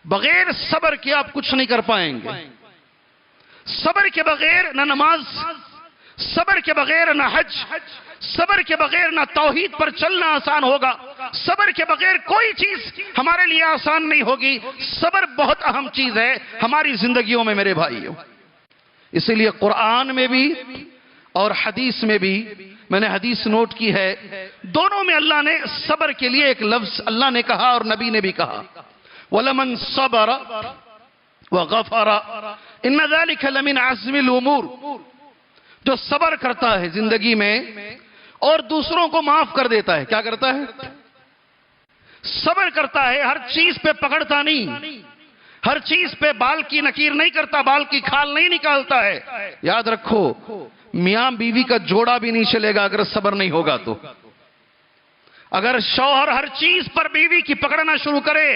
بغیر صبر کے آپ کچھ نہیں کر پائیں گے. صبر کے بغیر نہ نماز، صبر کے بغیر نہ حج، صبر کے بغیر نہ توحید پر چلنا آسان ہوگا. صبر کے بغیر کوئی چیز ہمارے لیے آسان نہیں ہوگی. صبر بہت اہم چیز ہے ہماری زندگیوں میں میرے بھائیوں. اسی لیے قرآن میں بھی اور حدیث میں بھی، میں نے حدیث نوٹ کی ہے، دونوں میں اللہ نے صبر کے لیے ایک لفظ اللہ نے کہا اور نبی نے بھی کہا، وَلَمَنْ صَبَرَ وَغَفَرَ إِنَّ ذَلِكَ لَمِنْ عَزْمِ الْأُمُورِ. جو صبر کرتا ہے زندگی میں اور دوسروں کو معاف کر دیتا ہے. کیا کرتا ہے؟ صبر کرتا ہے، ہر چیز پہ پکڑتا نہیں، ہر چیز پہ بال کی نکیر نہیں کرتا، بال کی کھال نہیں نکالتا ہے. یاد رکھو میاں بیوی کا جوڑا بھی نہیں چلے گا اگر صبر نہیں ہوگا تو. اگر شوہر ہر چیز پر بیوی کی پکڑنا شروع کرے،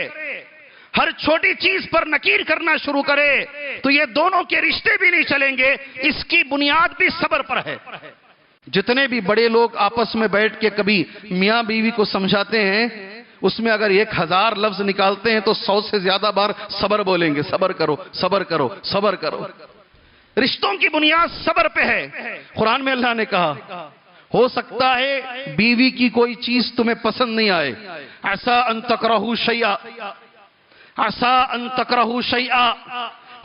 ہر چھوٹی چیز پر نکیر کرنا شروع کرے، تو یہ دونوں کے رشتے بھی نہیں چلیں گے. اس کی بنیاد بھی صبر پر ہے. جتنے بھی بڑے لوگ آپس میں بیٹھ کے کبھی میاں بیوی کو سمجھاتے ہیں، اس میں اگر 1000 لفظ نکالتے ہیں تو 100 سے زیادہ بار صبر بولیں گے. صبر کرو، صبر کرو، صبر کرو. رشتوں کی بنیاد صبر پہ ہے. قرآن میں اللہ نے کہا ہو سکتا ہے بیوی کی کوئی چیز تمہیں پسند نہیں آئے، عسیٰ ان تکرہوا شیئا، عسیٰ ان تکرہوا شیئا،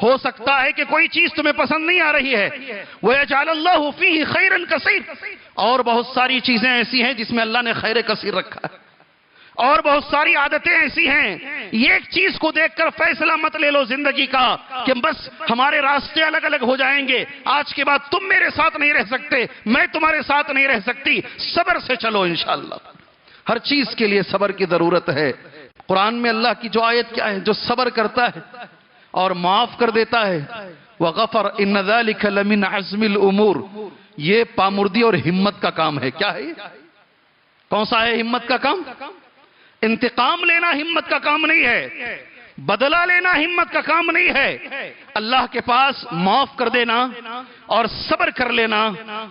ہو سکتا ہے کہ کوئی چیز تمہیں پسند نہیں آ رہی ہے. وَيَجْعَلَ اللَّهُ فِيهِ خَيْرًا كَثِيرًا، اور بہت ساری چیزیں ایسی ہیں جس میں اللہ نے خیر کثیر رکھا ہے، اور بہت ساری عادتیں ایسی ہیں. یہ ایک چیز کو دیکھ کر فیصلہ مت لے لو زندگی کا کہ بس ہمارے راستے الگ الگ ہو جائیں گے، آج کے بعد تم میرے ساتھ نہیں رہ سکتے، میں تمہارے ساتھ نہیں رہ سکتی. صبر سے چلو انشاءاللہ. ہر چیز کے لیے صبر کی ضرورت ہے. قرآن میں اللہ کی جو آیت کیا ہے، جو صبر کرتا ہے اور معاف کر دیتا ہے، وغفر ان ذلک لمن عزم الامور، یہ پامردی اور ہمت کا کام ہے. کیا ہے؟ کون سا ہے ہمت کا کام؟ انتقام لینا ہمت کا کام نہیں ہے، بدلہ لینا ہمت کا کام نہیں ہے. اللہ کے پاس معاف کر دینا اور صبر کر لینا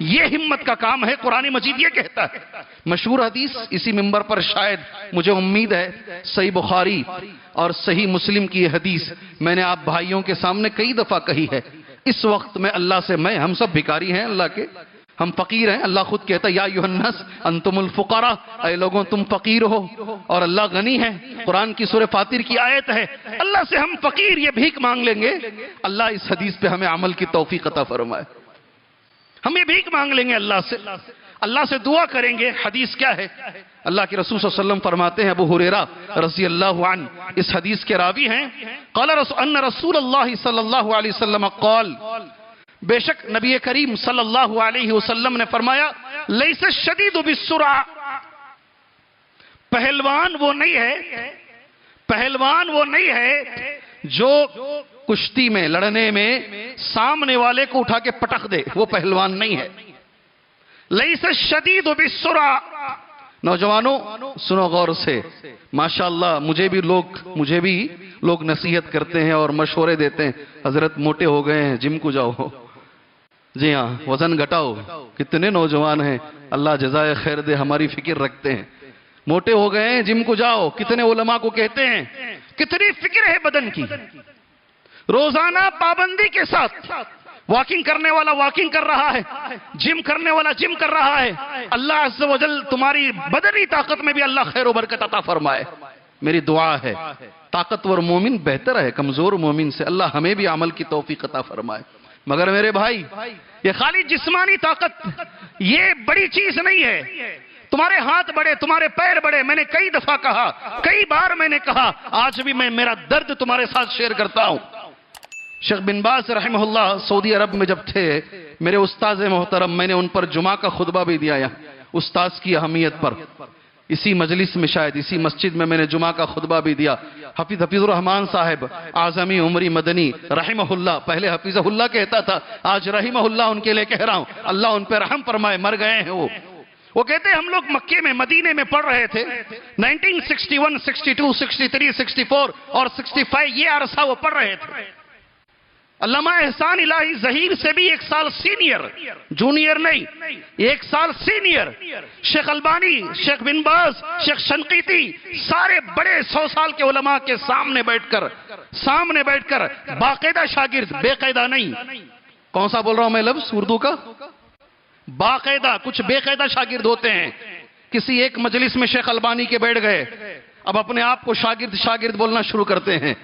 یہ ہمت کا کام ہے. قرآن مجید یہ کہتا ہے. مشہور حدیث اسی منبر پر شاید مجھے امید ہے صحیح بخاری اور صحیح مسلم کی یہ حدیث میں نے آپ بھائیوں کے سامنے کئی دفعہ کہی ہے. اس وقت میں اللہ سے، ہم سب بھکاری ہیں اللہ کے، ہم فقیر ہیں. اللہ خود کہتا ہے یا ایھا الناس انتم الفقراء، اے لوگوں تم فقیر ہو اور اللہ غنی ہے. قرآن کی سورہ فاطر کی آیت ہے. اللہ سے ہم فقیر یہ بھیک مانگ لیں گے، اللہ اس حدیث پہ ہمیں عمل کی توفیق عطا فرمائے. ہم یہ بھیک مانگ لیں گے اللہ سے دعا کریں گے. حدیث کیا ہے؟ اللہ کے رسول صلی اللہ علیہ وسلم فرماتے ہیں، ابو ہریرہ رضی اللہ عنہ اس حدیث کے راوی ہیں، قال ان رسول اللہ صلی اللہ علیہ وسلم قال، بے شک نبی کریم صلی اللہ علیہ وسلم نے فرمایا، لیس الشدید بالسرعہ، پہلوان وہ نہیں ہے جو کشتی میں، لڑنے میں سامنے والے کو اٹھا کے پٹخ دے، وہ پہلوان نہیں ہے. لیس الشدید بالسرعہ. نوجوانوں سنو غور سے، ماشاءاللہ مجھے بھی لوگ نصیحت کرتے ہیں اور مشورے دیتے ہیں، حضرت موٹے ہو گئے ہیں جم کو جاؤ. جی ہاں، وزن گھٹاؤ. کتنے نوجوان ہیں اللہ جزائے خیر دے ہماری فکر رکھتے ہیں. موٹے ہو گئے ہیں جم کو جاؤ. کتنے علماء کو کہتے ہیں. کتنی فکر ہے بدن کی. روزانہ پابندی کے ساتھ واکنگ کرنے والا واکنگ کر رہا ہے، جم کرنے والا جم کر رہا ہے. اللہ عز و جل تمہاری بدنی طاقت میں بھی اللہ خیر و برکت عطا فرمائے. میری دعا ہے طاقتور مومن بہتر ہے کمزور مومن سے. اللہ ہمیں بھی عمل کی توفیق عطا فرمائے. مگر میرے بھائی یہ خالی جسمانی طاقت یہ بڑی چیز نہیں ہے. تمہارے ہاتھ بڑے، تمہارے پیر بڑے. میں نے کئی دفعہ کہا، کئی بار میں نے کہا، آج بھی میں میرا درد تمہارے ساتھ شیئر کرتا ہوں. شیخ بن باز رحمہ اللہ سعودی عرب میں جب تھے، میرے استاذ محترم، میں نے ان پر جمعہ کا خطبہ بھی دیا استاذ کی اہمیت پر. اسی مجلس میں، شاید اسی مسجد میں نے جمعہ کا خطبہ بھی دیا. حفیظ الرحمن صاحب اعظمی عمری مدنی رحمہ اللہ، پہلے حفیظہ اللہ کہتا تھا، آج رحمہ اللہ ان کے لئے کہہ رہا ہوں. اللہ ان پہ رحم فرمائے، مر گئے ہیں وہ کہتے ہیں ہم لوگ مکے میں مدینے میں پڑھ رہے تھے 1961 62 63 64 اور 65 یہ عرصہ وہ پڑھ رہے تھے. علامہ احسان الہی ظہیر سے بھی 1 سال سینئر، جونیئر نہیں، 1 سال سینئر. شیخ البانی، شیخ بن باز، شیخ شنقیطی، سارے بڑے 100 سال کے علماء کے سامنے بیٹھ کر سامنے بیٹھ کر باقاعدہ شاگرد، بے قاعدہ نہیں، کون سا بول رہا ہوں میں لفظ اردو کا؟ باقاعدہ، کچھ بے قاعدہ شاگرد ہوتے ہیں. کسی ایک مجلس میں شیخ البانی کے بیٹھ گئے، اب اپنے آپ کو شاگرد شاگرد بولنا شروع کرتے ہیں.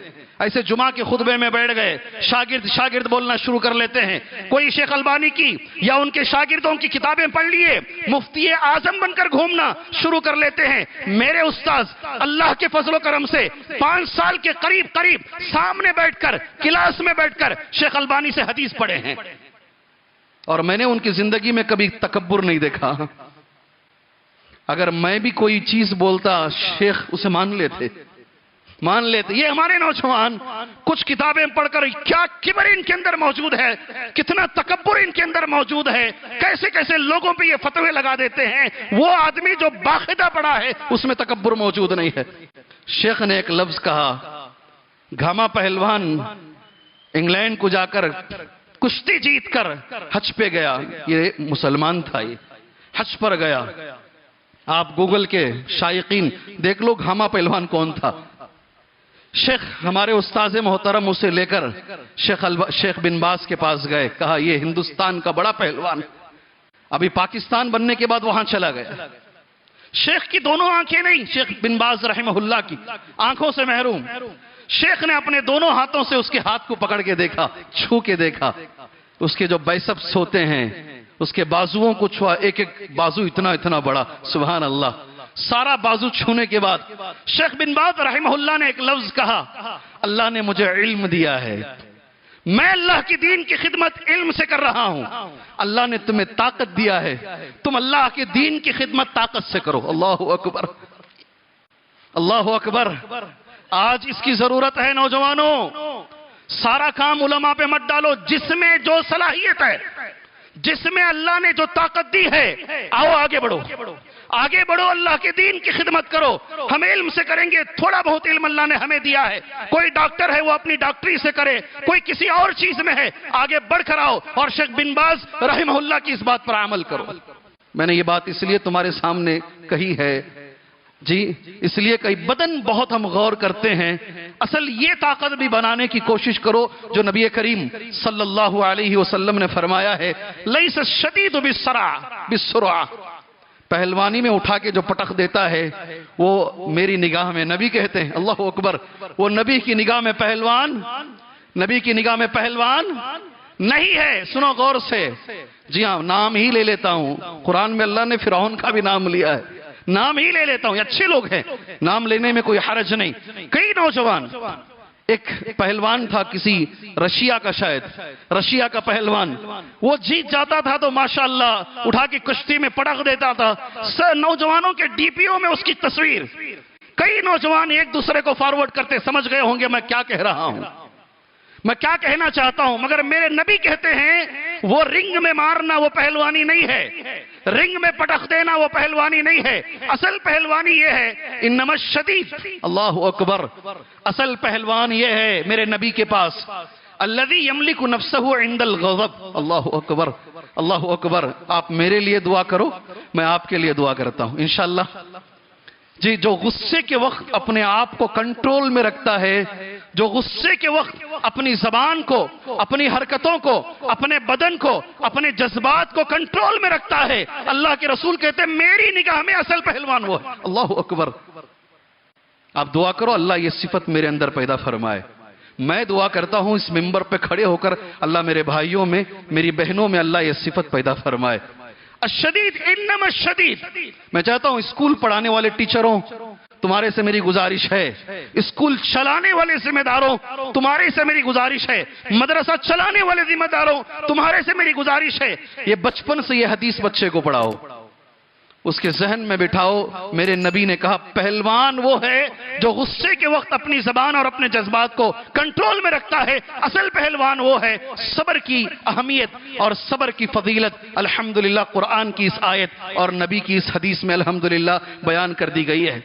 ایسے جمعہ کے خطبے میں بیٹھ گئے، شاگرد شاگرد بولنا شروع کر لیتے ہیں. کوئی شیخ البانی کی یا ان کے شاگردوں کی کتابیں پڑھ لیے، مفتی اعظم بن کر گھومنا شروع کر لیتے ہیں. میرے استاذ اللہ کے فضل و کرم سے 5 سال کے قریب سامنے بیٹھ کر، کلاس میں بیٹھ کر شیخ البانی سے حدیث پڑھے ہیں، اور میں نے ان کی زندگی میں کبھی تکبر نہیں دیکھا. اگر میں بھی کوئی چیز بولتا شیخ اسے مان لیتے. یہ ہمارے نوجوان کچھ کتابیں پڑھ کر کیا کبر ان کے اندر موجود ہے، کتنا تکبر ان کے اندر موجود ہے، کیسے کیسے لوگوں پہ یہ فتوے لگا دیتے ہیں. وہ آدمی جو باقاعدہ پڑھا ہے اس میں تکبر موجود نہیں ہے. شیخ نے ایک لفظ کہا، گھاما پہلوان انگلینڈ کو جا کر کشتی جیت کر حج پہ گیا. یہ مسلمان تھا، یہ حج پر گیا. آپ گوگل کے شائقین دیکھ لو گھاما پہلوان کون تھا. شیخ ہمارے استاذ محترم اسے لے کر شیخ بن باز کے پاس گئے. کہا یہ ہندوستان کا بڑا پہلوان، ابھی پاکستان بننے کے بعد وہاں چلا گیا. شیخ کی دونوں آنکھیں نہیں، شیخ بن باز رحمہ اللہ کی آنکھوں سے محروم. شیخ نے اپنے دونوں ہاتھوں سے اس کے ہاتھ کو پکڑ کے دیکھا، چھو کے دیکھا. اس کے جو بائسپس ہوتے ہیں، اس کے بازوؤں کو چھوا، ایک ایک بازو اتنا اتنا بڑا. سبحان اللہ. سارا بازو چھونے کے بعد شیخ بن باز رحمہ اللہ نے ایک لفظ کہا، اللہ نے مجھے علم دیا ہے، میں اللہ کی دین کی خدمت علم سے کر رہا ہوں. اللہ نے تمہیں طاقت دیا ہے، تم اللہ کے دین کی خدمت طاقت سے کرو. اللہ اکبر، اللہ اکبر. آج اس کی ضرورت ہے نوجوانوں. سارا کام علماء پہ مت ڈالو. جس میں جو صلاحیت ہے، جس میں اللہ نے جو طاقت دی ہے، آؤ آگے بڑھو، آگے بڑھو، اللہ کے دین کی خدمت کرو. ہم علم سے کریں گے، تھوڑا بہت علم اللہ نے ہمیں دیا ہے. کوئی ڈاکٹر ہے وہ اپنی ڈاکٹری سے کرے، کوئی کسی اور چیز میں ہے، آگے بڑھ کر آؤ اور شیخ بن باز رحمہ اللہ کی اس بات پر عمل کرو. میں نے یہ بات اس لیے تمہارے سامنے کہی ہے جی، اس لیے کئی بدن بہت ہم غور کرتے ہیں. اصل یہ طاقت بھی بنانے کی کوشش کرو جو نبی کریم صلی اللہ علیہ وسلم نے فرمایا ہے، لیس الشدید بالسرعہ. پہلوانی میں اٹھا کے جو پٹخ دیتا ہے وہ میری نگاہ میں، نبی کہتے ہیں اللہ اکبر، وہ نبی کی نگاہ میں پہلوان، نبی کی نگاہ میں پہلوان نہیں ہے. سنو غور سے. جی ہاں، نام ہی لے لیتا ہوں. قرآن میں اللہ نے فرعون کا بھی نام لیا ہے، نام ہی لے لیتا ہوں. یہ اچھے لوگ ہیں، نام لینے میں کوئی حرج نہیں. کئی نوجوان، ایک پہلوان تھا کسی رشیا کا، شاید رشیا کا پہلوان، وہ جیت جاتا تھا تو ماشاءاللہ اٹھا کے کشتی میں پٹخ دیتا تھا. نوجوانوں کے ڈی پی او میں اس کی تصویر. کئی نوجوان ایک دوسرے کو فارورڈ کرتے، سمجھ گئے ہوں گے میں کیا کہہ رہا ہوں، میں کیا کہنا چاہتا ہوں. مگر میرے نبی کہتے ہیں وہ رنگ میں مارنا وہ پہلوانی نہیں ہے، رنگ میں پٹخ دینا وہ پہلوانی نہیں ہے. اصل پہلوانی یہ ہے، انما الشدید، اللہ اکبر، اصل پہلوان یہ ہے میرے نبی کے پاس، الذی یملک نفسہ عند الغضب. اللہ اکبر، اللہ اکبر. آپ میرے لیے دعا کرو، میں آپ کے لیے دعا کرتا ہوں انشاءاللہ. جی، جو غصے کے وقت اپنے آپ کو کنٹرول میں رکھتا ہے، جو غصے کے وقت اپنی زبان کو، اپنی حرکتوں کو، اپنے بدن کو، اپنے جذبات کو کنٹرول میں رکھتا ہے، اللہ کے رسول کہتے ہیں میری نگاہ میں اصل پہلوان وہ ہے. اللہ اکبر. آپ دعا کرو اللہ یہ صفت میرے اندر پیدا فرمائے. میں دعا کرتا ہوں اس منبر پہ کھڑے ہو کر اللہ میرے بھائیوں میں، میری بہنوں میں اللہ یہ صفت پیدا فرمائے. الشدید انما الشدید. میں چاہتا ہوں اسکول پڑھانے والے ٹیچروں، تمہارے سے میری گزارش ہے، اسکول چلانے والے ذمہ داروں، تمہارے سے میری گزارش ہے، مدرسہ چلانے والے ذمہ داروں، تمہارے سے میری گزارش ہے، یہ بچپن سے یہ حدیث بچے کو پڑھاؤ، اس کے ذہن میں بٹھاؤ. میرے نبی نے کہا پہلوان وہ ہے جو غصے کے وقت اپنی زبان اور اپنے جذبات کو کنٹرول میں رکھتا ہے. اصل پہلوان وہ ہے. صبر کی اہمیت اور صبر کی فضیلت الحمدللہ قرآن کی اس آیت اور نبی کی اس حدیث میں الحمدللہ بیان کر دی گئی ہے.